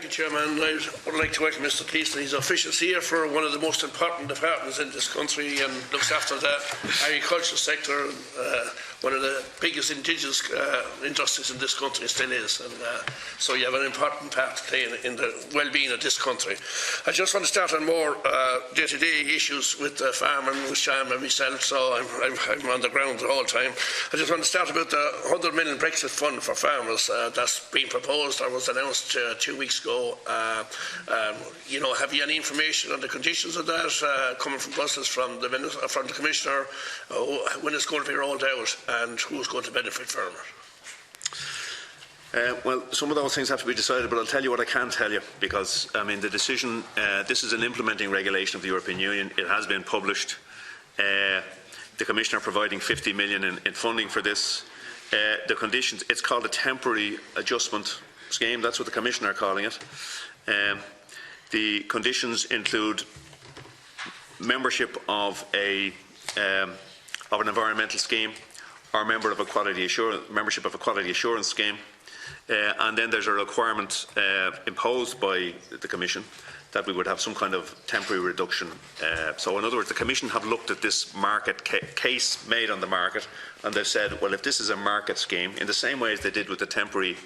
you, Chairman. I would like to welcome Mr. Gleeson. He's officials here for one of the most important departments in this country and looks after the agricultural sector. One of the biggest indigenous industries in this country still is, and so you have an important part to play in the well-being of this country. I just want to start on more day-to-day issues with farming, with Sham and myself, so I'm on the ground all the time. I just want to start about the 100 million Brexit fund for farmers that's been proposed or was announced 2 weeks ago. Have you any information on the conditions of that coming from Brussels, from the Commissioner, when it's going to be rolled out, and who's going to benefit from it? Well, some of those things have to be decided, but I'll tell you what I can tell you, because the decision, this is an implementing regulation of the European Union. It has been published. The Commissioner providing 50 million in funding for this. The conditions, it's called a temporary adjustment scheme. That's what the Commissioner are calling it. The conditions include membership of an environmental scheme, or membership of a quality assurance scheme, and then there's a requirement imposed by the Commission that we would have some kind of temporary reduction. So in other words, the Commission have looked at this market case made on the market, and they've said, well, if this is a market scheme, in the same way as they did with the temporary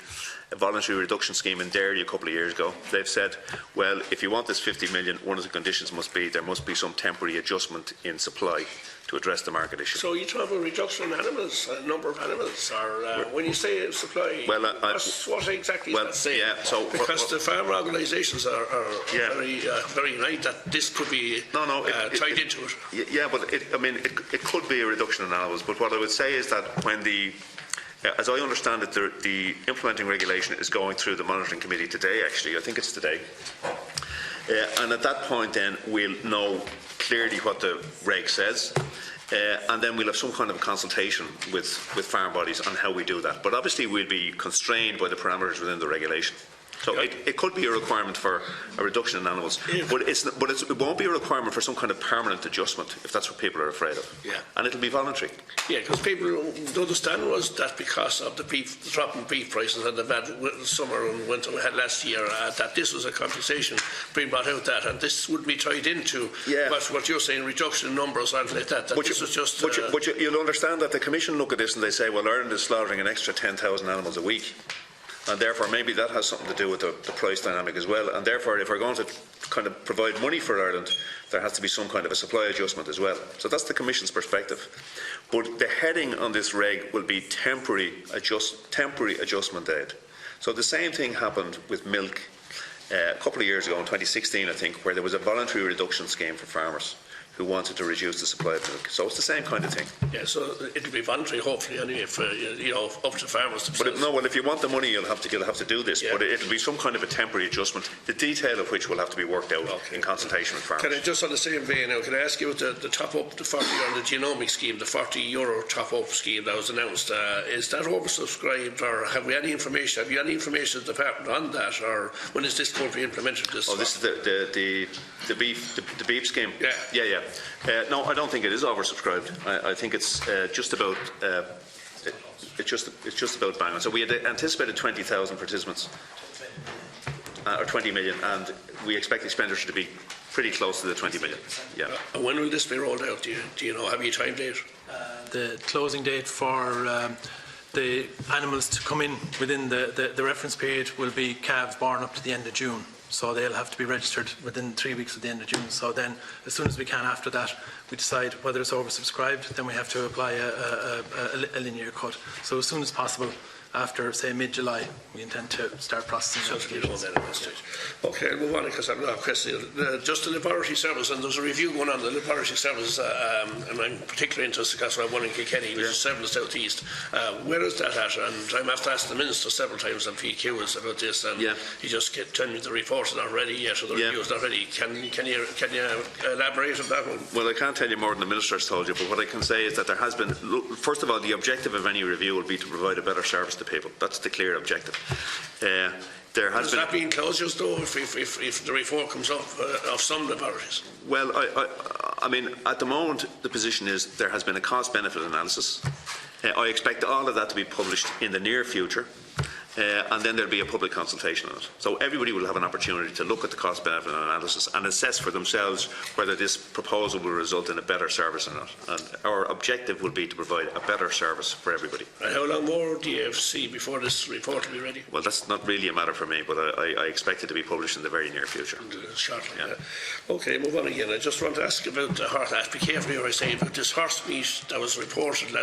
voluntary reduction scheme in dairy a couple of years ago, they've said, well, if you want this 50 million, one of the conditions must be there must be some temporary adjustment in supply to address the market issue. So you talk about reduction in animals, number of animals, or when you say supply, what exactly is that saying? Yeah, because the farmer organisations are very right that this could be tied into it. Yeah, but it could be a reduction in animals. But what I would say is that when as I understand it, the implementing regulation is going through the monitoring committee today. Actually, I think it's today. And at that point, then we'll know clearly what the reg says, and then we'll have some kind of a consultation with farm bodies on how we do that. But obviously, we'll be constrained by the parameters within the regulation. So it could be a requirement for a reduction in animals, but it won't be a requirement for some kind of permanent adjustment, if that's what people are afraid of. Yeah. And it'll be voluntary. Yeah, because people, the understanding was that because of the drop in beef prices and the bad summer and winter we had last year, that this was a compensation being brought out that, and this would be tied into what you're saying, reduction in numbers and like that. But you'll understand that the Commission look at this and they say, well, Ireland is slaughtering an extra 10,000 animals a week. And therefore, maybe that has something to do with the price dynamic as well. And therefore, if we're going to kind of provide money for Ireland, there has to be some kind of a supply adjustment as well. So that's the Commission's perspective. But the heading on this reg will be temporary adjustment aid. So the same thing happened with milk a couple of years ago, in 2016, I think, where there was a voluntary reduction scheme for farmers who wanted to reduce the supply of milk. So it's the same kind of thing. Yeah, so it'll be voluntary, hopefully, anyway, for up to farmers themselves. But if you want the money, you'll have to do this. Yeah. But it'll be some kind of a temporary adjustment, the detail of which will have to be worked out in consultation with farmers. Can I just on the same vein now? Can I ask you about the top up, the 40 on the genomic scheme, the €40 top up scheme that was announced? Is that oversubscribed, or have we any information? Have you any information, the department, on that, or when is this going to be implemented? This is the beef scheme. Yeah. No, I don't think it is oversubscribed. I think it's just about bang on. So we had anticipated 20,000 participants, or 20 million, and we expect expenditure to be pretty close to the 20 million. Yeah. And when will this be rolled out? Do you know? Have you a time date? The closing date for the animals to come in within the reference period will be calves born up to the end of June. So they'll have to be registered within 3 weeks of the end of June. So then, as soon as we can after that, we decide whether it's oversubscribed, then we have to apply a linear cut. So as soon as possible, after, say, mid-July, we intend to start processing applications. Okay, I'll move on because I'm not questioning. Just the laboratory service, and there's a review going on the laboratory service, and I'm particularly interested because I have one in Kilkenny, which is 7 South East. Where is that at? And I'm after asking the Minister several times on PQs about this, and he just telling me the report is not ready yet, or the review is not ready. Can you elaborate on that one? Well, I can't tell you more than the Minister has told you, but what I can say is that there has been, first of all, the objective of any review will be to provide a better service to people. That's the clear objective. There has that being closures though, if the report comes up of some laboratories? Well, I mean, at the moment, the position is there has been a cost-benefit analysis. I expect all of that to be published in the near future. and then there'll be a public consultation on it. So everybody will have an opportunity to look at the cost-benefit analysis and assess for themselves whether this proposal will result in a better service or not. And our objective will be to provide a better service for everybody. And how long more do you see before this report will be ready? Well, that's not really a matter for me, but I expect it to be published in the very near future. Shortly, Yeah. Okay, move on again. I just want to ask about the horse. Be careful what I say about this horse meat that was reported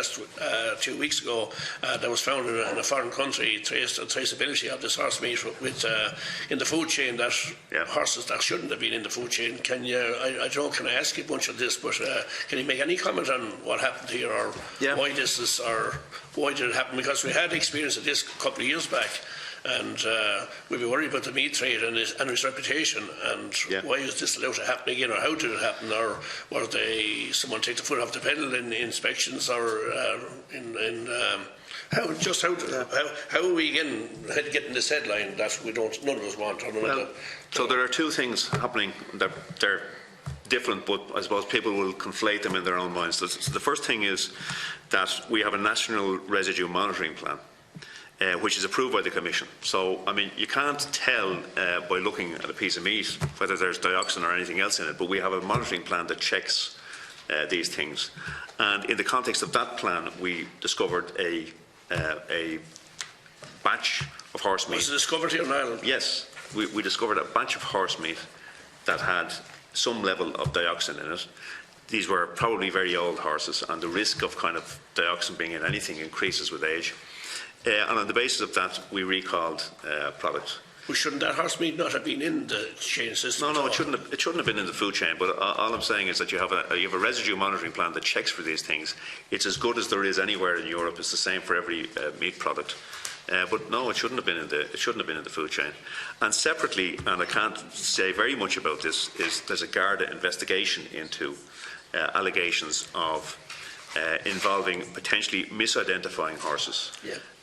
2 weeks ago. That was found in a foreign country. Traceability of this horse meat with in the food chain. That horses that shouldn't have been in the food chain. Can you? I don't know. Can I ask you a bunch of this? But can you make any comment on what happened here, or why this is, or why did it happen? Because we had experience of this a couple of years back. And we'd be worried about the meat trade and its reputation. And why is this allowed to happen again, or how did it happen, or was someone take the foot off the pedal in inspections, or how are we again getting this headline that none of us want? So there are two things happening that they're different, but I suppose people will conflate them in their own minds. So the first thing is that we have a national residue monitoring plan, which is approved by the Commission. So, I mean, you can't tell by looking at a piece of meat whether there's dioxin or anything else in it, but we have a monitoring plan that checks these things. And in the context of that plan, we discovered a batch of horse meat. Was it discovered here in Ireland? Yes, we discovered a batch of horse meat that had some level of dioxin in it. These were probably very old horses, and the risk of kind of dioxin being in anything increases with age. And on the basis of that, we recalled product. Well, shouldn't that horse meat not have been in the chain system? No, it shouldn't have been in the food chain. But all I'm saying is that you have a residue monitoring plan that checks for these things. It's as good as there is anywhere in Europe. It's the same for every meat product. But no, it shouldn't have been in the food chain. And separately, and I can't say very much about this, is there's a Garda investigation into allegations of involving potentially misidentifying horses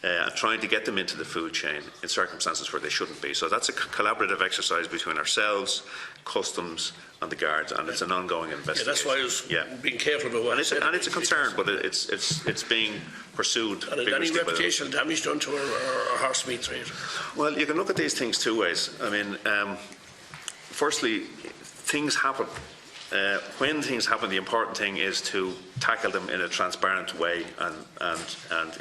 and trying to get them into the food chain in circumstances where they shouldn't be. So that's a collaborative exercise between ourselves, customs and the Guards, and it's an ongoing investigation. That's why I was being careful about what I said. And it's a concern, but it's being pursued. And any reputational damage done to our horse meat trade? Well, you can look at these things two ways. I mean, firstly, things happen. When things happen, the important thing is to tackle them in a transparent way and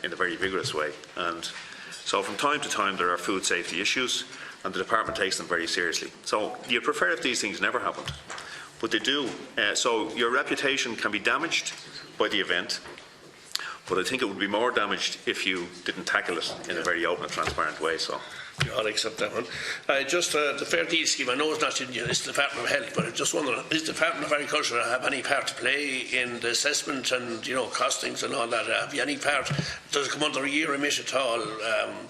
in a very vigorous way. And so from time to time there are food safety issues, and the department takes them very seriously. So you'd prefer if these things never happened, but they do. So your reputation can be damaged by the event, but I think it would be more damaged if you didn't tackle it in a very open and transparent way. So. I'll accept that one. Just the Fair Deal scheme, I know it's not in it's the Department of Health, but I'm just wondering, does the Department of Agriculture have any part to play in the assessment and, costings and all that? Have you any part? Does it come under a year remit at all,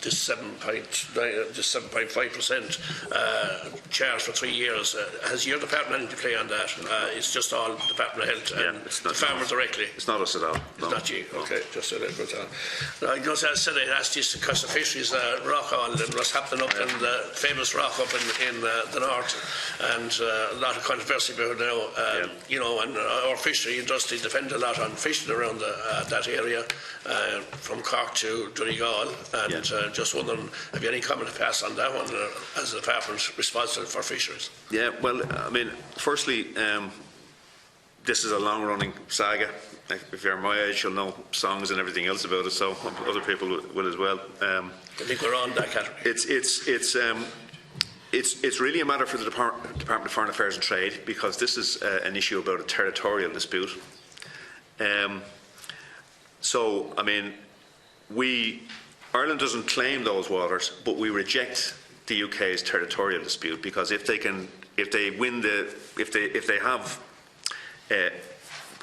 this 7.5% charge for 3 years? Has your department anything to play on that? It's just all the Department of Health and the farmer directly? It's not us at all. It's not you? Okay, just said it. I said I'd asked you because the fisheries Rockall and what's happening up in the famous rock up in the north, and a lot of controversy about it now. And our fishery industry depend a lot on fishing around that area, from Cork to Donegal, and just wondering, have you any comment to pass on that one as the department responsible for fisheries? Yeah, well, I mean, firstly, this is a long-running saga. If you're my age, you'll know songs and everything else about it, so other people will as well. I think we're on that category. It's really a matter for the Department of Foreign Affairs and Trade, because this is an issue about a territorial dispute. So, I mean, Ireland doesn't claim those waters, but we reject the UK's territorial dispute, because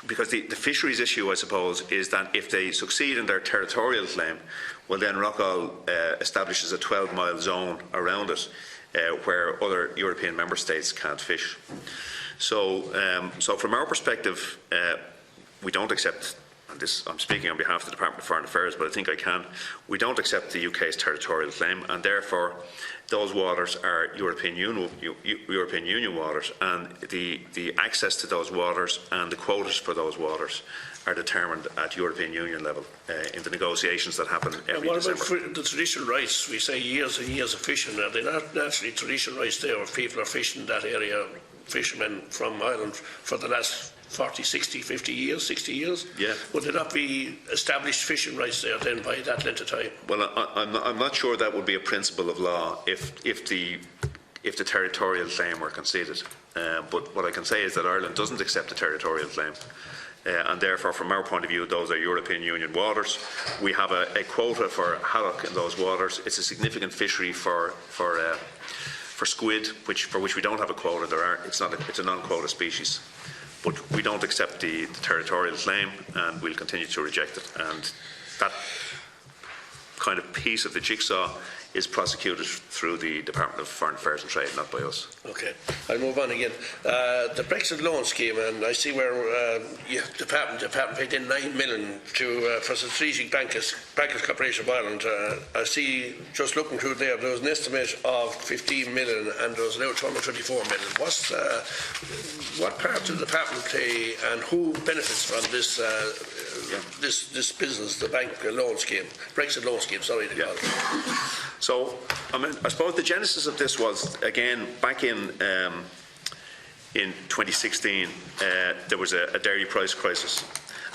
because the fisheries issue, I suppose, is that if they succeed in their territorial claim, well, then Rockall establishes a 12-mile zone around it where other European member states can't fish. So from our perspective, we don't accept and this I'm speaking on behalf of the Department of Foreign Affairs, but I think I can, we don't accept the UK's territorial claim, and therefore those waters are European Union waters, and the access to those waters and the quotas for those waters are determined at European Union level in the negotiations that happen every December. What about the traditional rights? We say years and years of fishing. Are they not naturally traditional rights there where people are fishing that area, fishermen from Ireland, for the last 40, 60, 50 years, 60 years? Yeah. Would there not be established fishing rights there then by that length of time? Well, I'm not sure that would be a principle of law if the territorial claim were conceded. But what I can say is that Ireland doesn't accept the territorial claim. And therefore, from our point of view, those are European Union waters. We have a quota for haddock in those waters. It's a significant fishery for squid, for which we don't have a quota. It's a non-quota species. But we don't accept the territorial claim, and we'll continue to reject it. And that kind of piece of the jigsaw is prosecuted through the Department of Foreign Affairs and Trade, not by us. Okay, I'll move on again. The Brexit loan scheme, and I see where the Department paid in 9 million for Strategic Bankers Corporation of Ireland. I see, just looking through there was an estimate of 15 million and there was an outturn of 24 million. What part did the Department pay and who benefits from this this business, the bank loan scheme, Brexit loan scheme, sorry to call it? So, I suppose the genesis of this was, again, back in 2016, there was a dairy price crisis,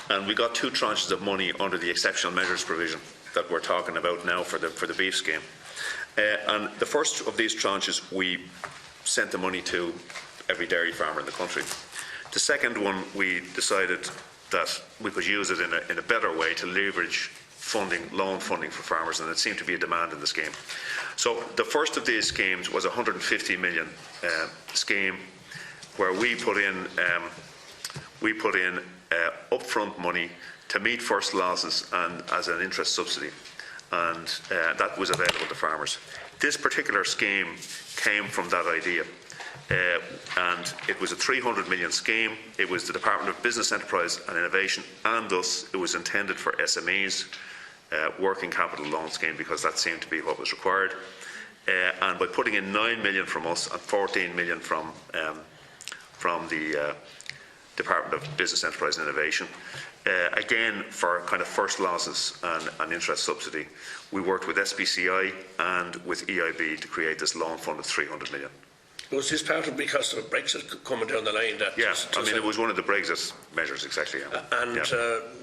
and we got 2 tranches of money under the exceptional measures provision that we're talking about now for the beef scheme. And the first of these tranches, we sent the money to every dairy farmer in the country. The second one, we decided that we could use it in a better way to leverage loan funding for farmers, and it seemed to be a demand in the scheme. So the first of these schemes was a 150 million scheme where we put in upfront money to meet first losses and as an interest subsidy, and that was available to farmers. This particular scheme came from that idea. And it was a 300 million scheme. It was the Department of Business, Enterprise and Innovation, and thus it was intended for SMEs, working capital loan scheme, because that seemed to be what was required. And by putting in 9 million from us and 14 million from the Department of Business, Enterprise and Innovation, again for kind of first losses and interest subsidy, we worked with SBCI and with EIB to create this loan fund of 300 million. Was this part of because of Brexit coming down the line? It was one of the Brexit measures, exactly. Yeah. And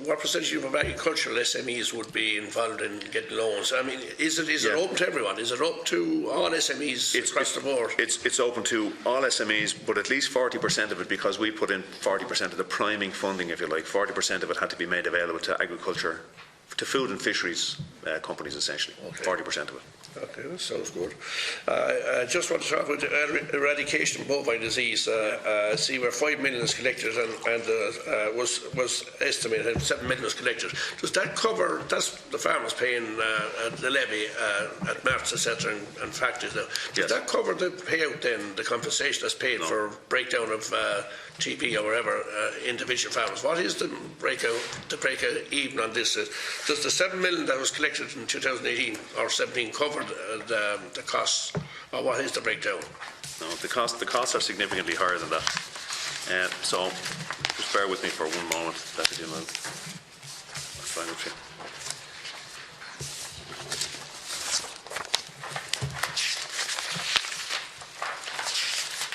what percentage of agricultural SMEs would be involved in getting loans? I mean, is it open to everyone? Is it open to all SMEs across the board? It's open to all SMEs, but at least 40% of it, because we put in 40% of the priming funding, if you like. 40% of it had to be made available to agriculture, to food and fisheries companies, essentially. Okay. 40% of it. Okay, that sounds good. I just want to talk about eradication of bovine disease. See where 5 million is collected and was estimated 7 million was collected. Does that cover? That's the farmers paying the levy at marts, etc., and factories. Does that cover the payout then? The compensation that's paid for breakdown of TP or whatever individual farmers. What is the breakout even on this? Does the 7 million that was collected in 2018 or 17 cover the costs, or what is the breakdown? No, the costs are significantly higher than that. So just bear with me for one moment, Deputy I'll find it for you.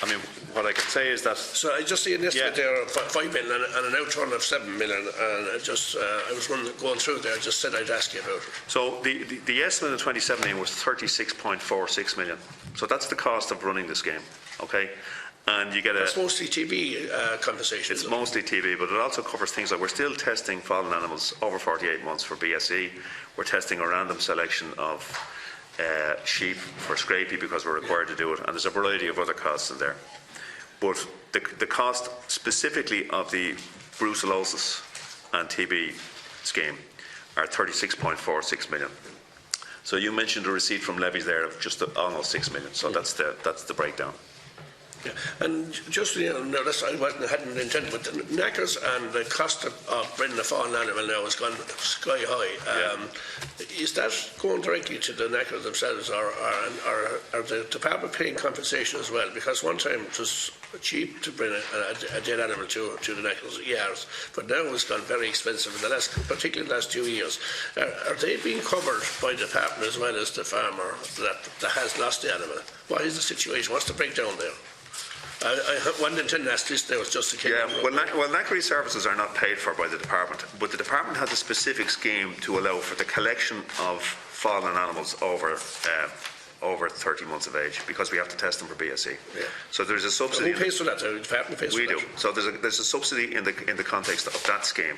I mean, what I can say is that... So I just see an estimate there of 5 million and an outturn of 7 million, and I was going through there, I just said I'd ask you about it. So the estimate in 2017 was 36.46 million. So that's the cost of running this game, okay? And you get That's mostly TB compensation. It's mostly TB, but it also covers things like we're still testing fallen animals over 48 months for BSE. We're testing a random selection of sheep for scrapie because we're required to do it, and there's a variety of other costs in there. But the cost specifically of the brucellosis and TB scheme are 36.46 million. So you mentioned a receipt from levies there of just almost 6 million. So that's the breakdown. Yeah. And just, no, I hadn't intended, but the knackers and the cost of bringing a fallen animal now has gone sky high. Is that going directly to the knackers themselves, or are the department paying compensation as well? Because one time it was cheap to bring a dead animal to the knackers yards, but now it's gone very expensive particularly the last 2 years. Are they being covered by the department as well as the farmer that has lost the animal? What is the situation? What's the breakdown there? I wasn't intending to ask this, there was just a case. Yeah, well, knackery services are not paid for by the department, but the department has a specific scheme to allow for the collection of fallen animals over 30 months of age, because we have to test them for BSE. Yeah. So there's a subsidy. Who pays for that? The department pays for that? We do. So there's a subsidy in the context of that scheme,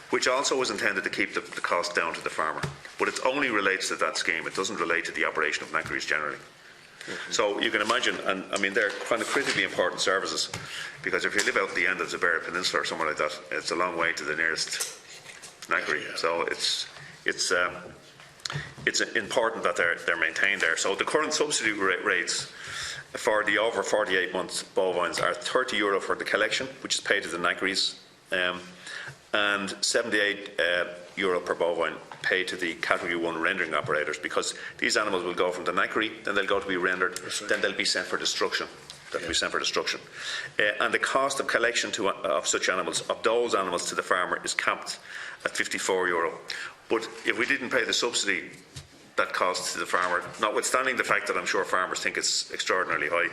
which also is intended to keep the cost down to the farmer. But it only relates to that scheme. It doesn't relate to the operation of knackeries generally. Okay. So you can imagine, and I mean, they're kind of critically important services, because if you live out at the end of the Beara Peninsula or somewhere like that, it's a long way to the nearest knackery. Yeah. So it's important that they're maintained there. So the current subsidy rates for the over 48 months bovines are €30 for the collection, which is paid to the knackeries, and €78 per bovine paid to the Category 1 rendering operators, because these animals will go from the knackery, then they'll go to be rendered, then they'll be sent for destruction. And the cost of collection of such animals, of those animals to the farmer, is capped at €54. But if we didn't pay the subsidy, that cost to the farmer, notwithstanding the fact that I'm sure farmers think it's extraordinarily high,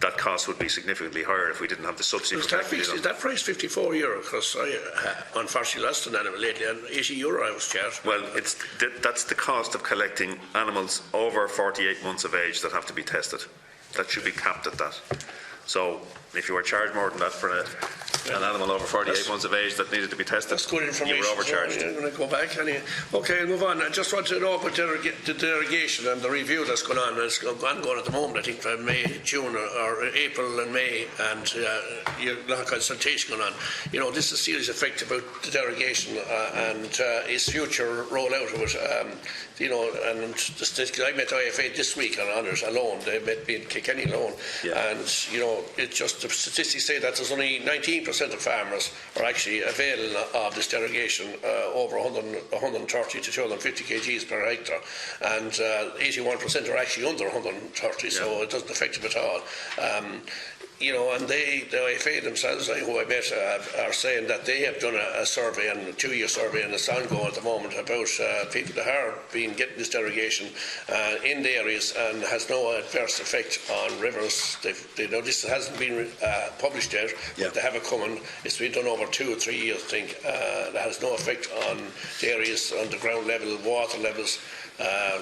that cost would be significantly higher if we didn't have the subsidy. Is that price €54? Because I unfortunately lost an animal lately, and €80 I was charged. Well, that's the cost of collecting animals over 48 months of age that have to be tested. That should be capped at that. So if you were charged more than that for an animal over 48 months of age that needed to be tested, that's good information. You were overcharged. So I'm going to go back. Okay, move on. I just want to know about the derogation and the review that's going on. It's ongoing at the moment, I think, from May, June, or April and May, and you've a lot of consultation going on. This is a serious effect about the derogation and its future rollout of it. And I met IFA this week on honours alone. They met me in Kilkenny alone. Yeah. And, it's just the statistics say that there's only 19% of farmers are actually availing of this derogation over 130 to 250 kgs per hectare. And 81% are actually under 130, so it doesn't affect them at all. And the IFA themselves, who I met, are saying that they have done a survey, and a 2-year survey, and it's ongoing at the moment, about people that are getting this derogation in the areas, and has no adverse effect on rivers. This hasn't been published yet, but they have it coming. It's been done over 2 or 3 years, I think. That has no effect on the areas, underground level, water levels,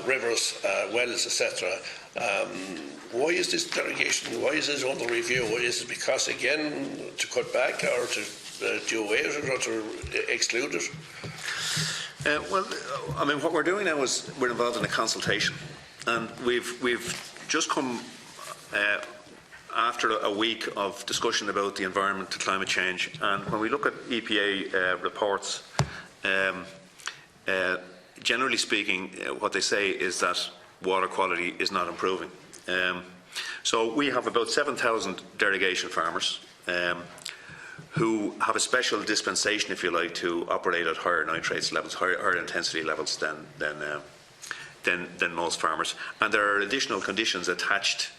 rivers, wells, etc. Why is this derogation? Why is this under review? Is it because, again, to cut back, or to do away with it, or to exclude it? What we're doing now is we're involved in a consultation, and we've just come after a week of discussion about the environment to climate change, and when we look at EPA reports, generally speaking, what they say is that water quality is not improving. So we have about 7,000 derogation farmers who have a special dispensation, if you like, to operate at higher nitrates levels, higher intensity levels than most farmers. And there are additional conditions attached,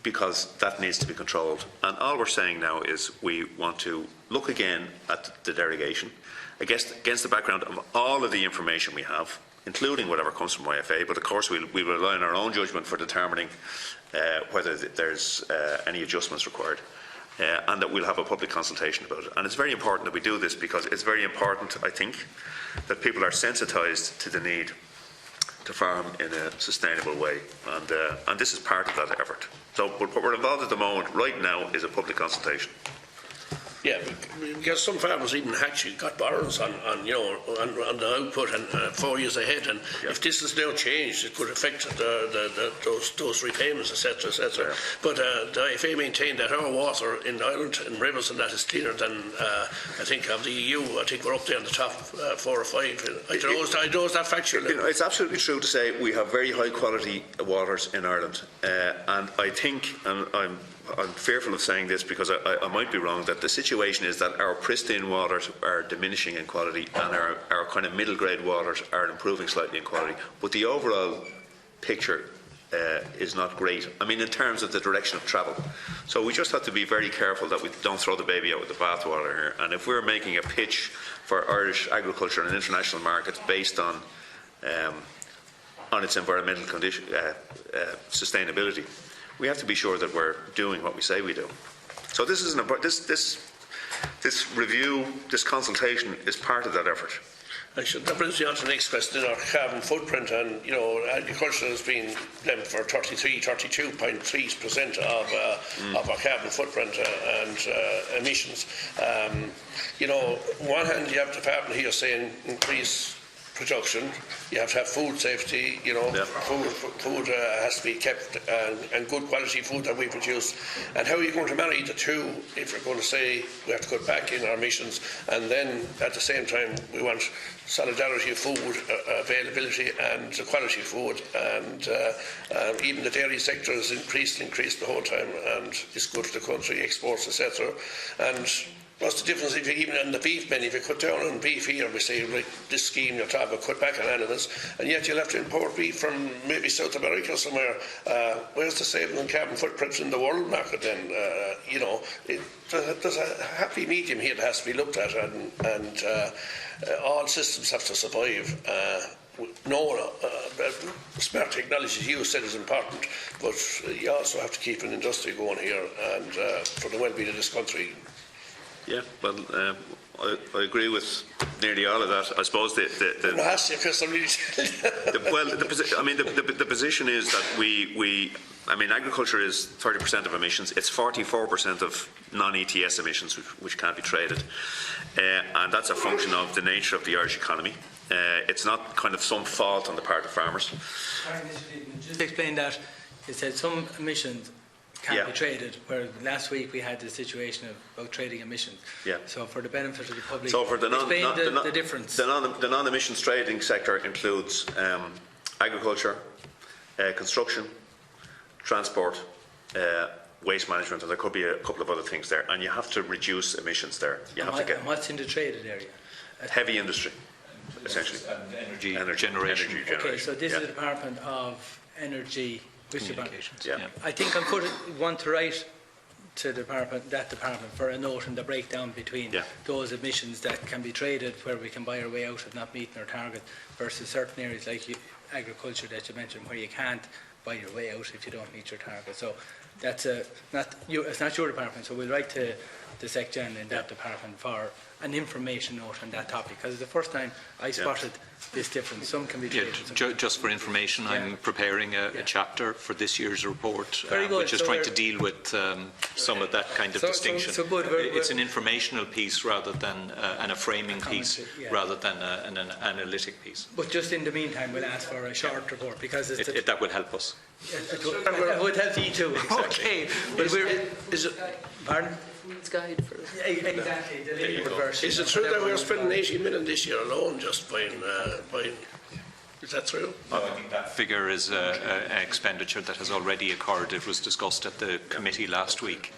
because that needs to be controlled. And all we're saying now is we want to look again at the derogation against the background of all of the information we have, including whatever comes from IFA, but of course we will rely on our own judgment for determining whether there's any adjustments required, and that we'll have a public consultation about it. And it's very important that we do this, because it's very important, I think, that people are sensitised to the need to farm in a sustainable way, and this is part of that effort. So what we're involved at the moment, right now, is a public consultation. Yeah, because some farmers even actually got borrows on the output and 4 years ahead, and if this is now changed, it could affect those repayments, etc., etc. Yeah. But the IFA maintained that our water in Ireland and rivers and that is cleaner than I think of the EU. I think we're up there on the top 4 or 5. I don't know is that factual? It's absolutely true to say we have very high quality waters in Ireland, and I think, and I'm fearful of saying this because I might be wrong, that the situation is that our pristine waters are diminishing in quality and our kind of middle grade waters are improving slightly in quality. But the overall picture is not great. I mean, in terms of the direction of travel. So we just have to be very careful that we don't throw the baby out with the bathwater here. And if we're making a pitch for Irish agriculture in international markets based on its environmental condition, sustainability, we have to be sure that we're doing what we say we do. So this is this review, this consultation is part of that effort. That brings me on to the next question, our carbon footprint, and agriculture has been blamed for 32.3% of our carbon footprint and emissions. On one hand you have the department here saying increase production, you have to have food safety, food has to be kept and good quality food that we produce. And how are you going to marry the two if you're going to say we have to cut back in our emissions and then at the same time we want solidarity of food availability and the quality of food, and even the dairy sector has increased the whole time and it's good for the country, exports, etc. And what's the difference if you even on the beef menu, if you cut down on beef here, we say like this scheme you're talking about cut back on animals, and yet you'll have to import beef from maybe South America somewhere. Where's the saving on carbon footprints in the world market then? There's a happy medium here that has to be looked at, and all systems have to survive. Smart technology, as you said, is important, but you also have to keep an industry going here and for the well-being of this country. Yeah, well, I agree with nearly all of that. I suppose the position is that agriculture is 30% of emissions. It's 44% of non-ETS emissions, which can't be traded, and that's a function of the nature of the Irish economy. It's not kind of some fault on the part of farmers. Just explain that. It said some emissions can't be traded, where last week we had the situation about trading emissions. Yeah. So for the benefit of the public, so for the the difference. The non-emissions trading sector includes agriculture, construction, transport, waste management, and there could be a couple of other things there. And you have to reduce emissions there. And what's in the traded area? Heavy industry, essentially. And energy generation. Okay, so this is the Department of Energy. Communications. Yeah. I think I want to write to that department for a note in the breakdown between those emissions that can be traded, where we can buy our way out of not meeting our target, versus certain areas like agriculture that you mentioned, where you can't buy your way out if you don't meet your target. So that's it's not your department. So we'll write to the SecGen in that department for an information note on that topic, because it's the first time I spotted this difference. Some can be traded. Just for information, I'm preparing a chapter for this year's report, which is trying to deal with some of that kind of distinction. So good. It's an informational piece rather than a framing piece, rather than an analytic piece. But just in the meantime, we'll ask for a short report, because that would help us. It would help you too. Exactly. Okay. But pardon? Food's guide for exactly. Is it true that we're spending 80 million this year alone just buying? Is that true? I think that figure is an expenditure that has already occurred. It was discussed at the committee last week.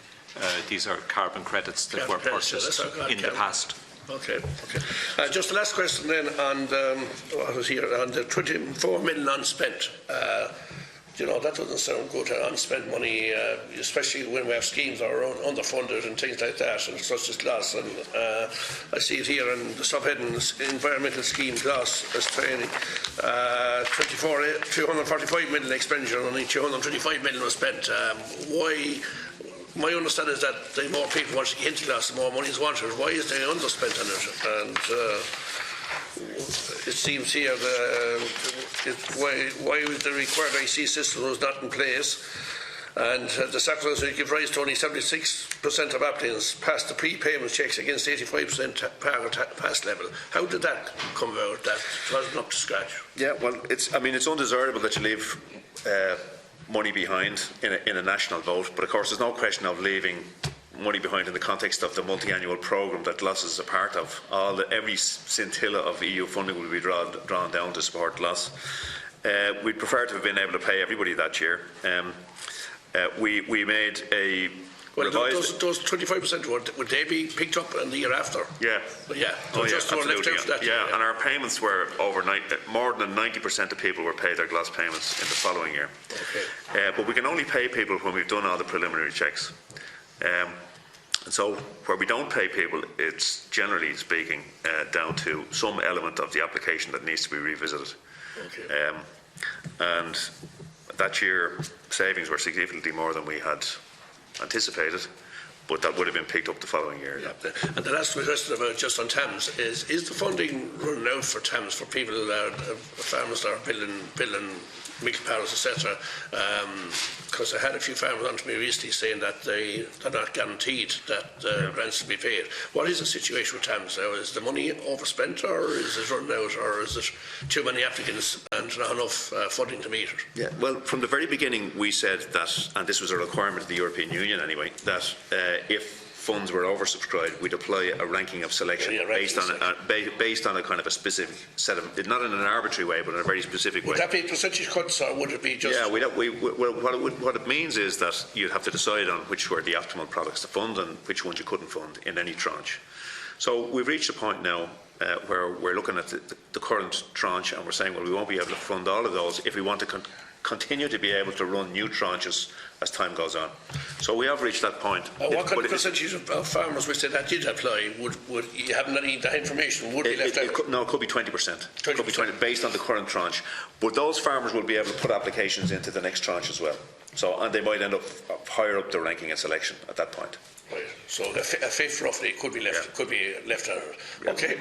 These are carbon credits that were purchased in the past. Okay. Just the last question then on what was here on the 24 million unspent. That doesn't sound good, unspent money, especially when we have schemes that are underfunded and things like that, and such as GLAS. And I see it here in the subheadings, environmental scheme GLAS as training. 245 million expenditure, only 225 million was spent. Why? My understanding is that the more people want to get into GLAS, the more money is wanted. Why is they underspent on it? And it seems here why the required IC system was not in place, And the circulars give rise to only 76% of applicants passed the prepayment checks against 85% pass level. How did that come about? That wasn't up to scratch. Yeah, well, it's undesirable that you leave money behind in a national vote, but of course there's no question of leaving money behind in the context of the multi-annual programme that GLAS is a part of. Every scintilla of EU funding will be drawn down to support GLAS. We'd prefer to have been able to pay everybody that year. We made a those 25% would they be picked up in the year after? Yeah. Yeah. Absolutely. Yeah. And our payments were more than 90% of people were paid their GLAS payments in the following year. Okay. But we can only pay people when we've done all the preliminary checks. And so where we don't pay people, it's generally speaking down to some element of the application that needs to be revisited. Okay. And that year, savings were significantly more than we had anticipated, but that would have been picked up the following year. Yeah. And the last question about just on TAMS is the funding running out for TAMS for people that are farmers that are building milk parlours, etc.? Because I had a few farmers on to me recently saying that they're not guaranteed that rents will be paid. What is the situation with TAMS now? Is the money overspent, or is it running out, or is it too many applicants and not enough funding to meet it? Yeah, well, from the very beginning we said that, and this was a requirement of the European Union anyway, that if funds were oversubscribed, we'd apply a ranking of selection based on a kind of a specific set of, not in an arbitrary way, but in a very specific way. Would that be percentage cuts, or would it be just? Yeah, what it means is that you'd have to decide on which were the optimal products to fund and which ones you couldn't fund in any tranche. So we've reached a point now where we're looking at the current tranche, and we're saying, well, we won't be able to fund all of those if we want to continue to be able to run new tranches as time goes on. So we have reached that point. What kind of percentage of farmers which that did apply would you have any that information would be left out? No, it could be 20%. 20%. Could be 20% based on the current tranche. But those farmers will be able to put applications into the next tranche as well. So, and they might end up higher up the ranking and selection at that point. Right. So a fifth roughly could be left. Yeah. Could be left out. Yeah. Okay.